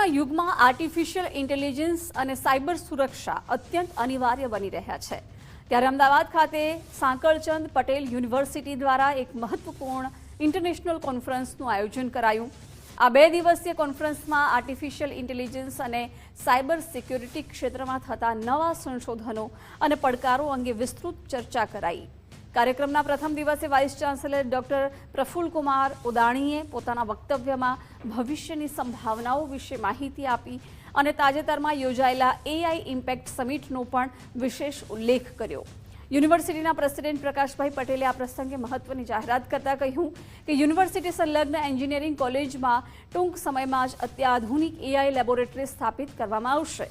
આજના યુગમાં artificial intelligence અને સાયબર સુરક્ષા અત્યંત અનિવાર્ય બની રહ્યા છે ત્યારે અમદાવાદ ખાતે સાંકળચંદ પટેલ યુનિવર્સિટી દ્વારા એક મહત્વપૂર્ણ ઇન્ટરનેશનલ કોન્ફરન્સનું આયોજન કરાયું। આ 2 દિવસીય કોન્ફરન્સમાં આર્ટિફિશિયલ ઇન્ટેલિજન્સ અને સાયબર સિક્યોરિટી ક્ષેત્રમાં થતા નવા સંશોધનો અને પડકારો અંગે વિસ્તૃત ચર્ચા કરાઈ। કાર્યક્રમના પ્રથમ દિવસે વાઇસ ચાન્સેલર ડોક્ટર પ્રફુલ્લ કુમાર ઉદાણીએ પોતાના વક્તવ્યમાં ભવિષ્યની સંભાવનાઓ વિશે માહિતી આપી અને તાજેતરમાં યોજાયેલા એઆઈ ઇમ્પેક્ટ સમિટનો પણ વિશેષ ઉલ્લેખ કર્યો। યુનિવર્સિટીના પ્રેસિડેન્ટ પ્રકાશભાઈ પટેલે આ પ્રસંગે મહત્વની જાહેરાત કરતા કહ્યું કે યુનિવર્સિટી સંલગ્ન એન્જિનિયરિંગ કોલેજમાં ટૂંક સમયમાં જ અત્યાધુનિક એઆઈ લેબોરેટરી સ્થાપિત કરવામાં આવશે।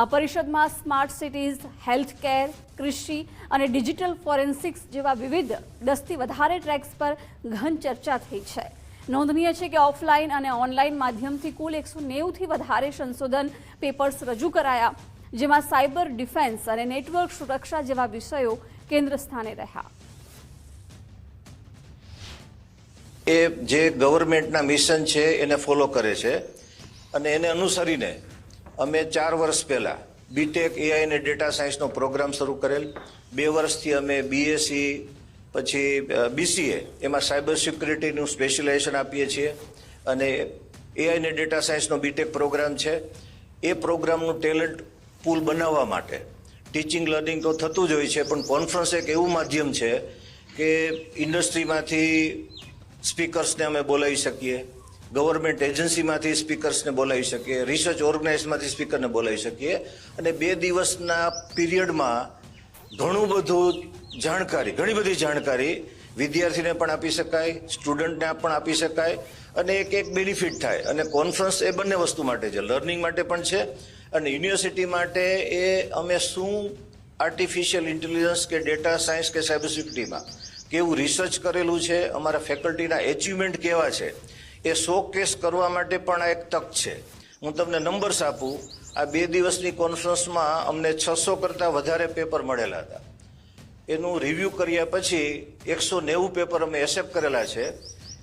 આ પરિષદમાં સ્માર્ટ સિટીઝ, હેલ્થકેર, કૃષિ અને ડિજિટલ ફોરેન્સિક્સ જેવા વિવિધ 10થી વધારે ટ્રેક્સ પર ઘન ચર્ચા થઈ છે। નોંધનીય છે કે ઓફલાઈન અને ઓનલાઈન માધ્યમથી કુલ 190થી વધારે સંશોધન પેપર્સ રજૂ કરાયા, જેમાં સાયબર ડિફેન્સ અને નેટવર્ક સુરક્ષા જેવા વિષયો કેન્દ્ર સ્થાને રહ્યા। એ જે ગવર્મેન્ટના મિશન છે એને ફોલો કરે છે અને એને અનુસરીને અમે 4 વર્ષ પહેલા બીટેક એઆઈ અને ડેટા સાયન્સનો પ્રોગ્રામ શરૂ કરેલ। 2 વર્ષથી અમે બીએસસી પછી બીસીએ એમાં સાયબર સિક્યુરિટીનું સ્પેશિયલાઇઝેશન આપીએ છીએ અને એઆઈ અને ડેટા સાયન્સનો બીટેક પ્રોગ્રામ છે। એ પ્રોગ્રામનું ટેલેન્ટ પૂલ બનાવવા માટે ટીચિંગ લર્નિંગ તો થતું જ હોય છે, પણ કોન્ફરન્સ એક એવું માધ્યમ છે કે ઇન્ડસ્ટ્રીમાંથી સ્પીકર્સને અમે બોલાવી શકીએ, ગવર્મેન્ટ એજન્સીમાંથી સ્પીકર્સને બોલાવી શકીએ, રિસર્ચ ઓર્ગેનાઇઝેશનમાંથી સ્પીકરને બોલાવી શકીએ અને 2 દિવસના પીરિયડમાં ઘણી બધી જાણકારી વિદ્યાર્થીને પણ આપી શકાય, સ્ટુડન્ટને પણ આપી શકાય અને એક બેનિફિટ થાય। અને કોન્ફરન્સ એ બંને વસ્તુ માટે છે, લર્નિંગ માટે પણ છે અને યુનિવર્સિટી માટે એ અમે શું આર્ટિફિશિયલ ઇન્ટેલિજન્સ કે ડેટા સાયન્સ કે સાયબર સિક્યુરિટીમાં કેવું રિસર્ચ કરેલું છે, અમારા ફેકલ્ટીના એચિવમેન્ટ કેવા છે, એ શોકેસ કરવા માટે પણ આ એક તક છે। હું તમને નંબર્સ આપું, આ 2 દિવસની કોન્ફરન્સમાં અમને 600 કરતાં વધારે પેપર મળેલા હતા। એનું રિવ્યૂ કર્યા પછી 190 પેપર અમે એક્સેપ્ટ કરેલા છે।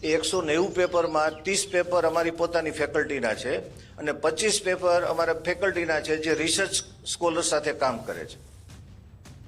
એ 190 પેપરમાં 30 પેપર અમારી પોતાની ફેકલ્ટીના છે અને 25 પેપર અમારા ફેકલ્ટીના છે જે રિસર્ચ સ્કોલર સાથે કામ કરે છે।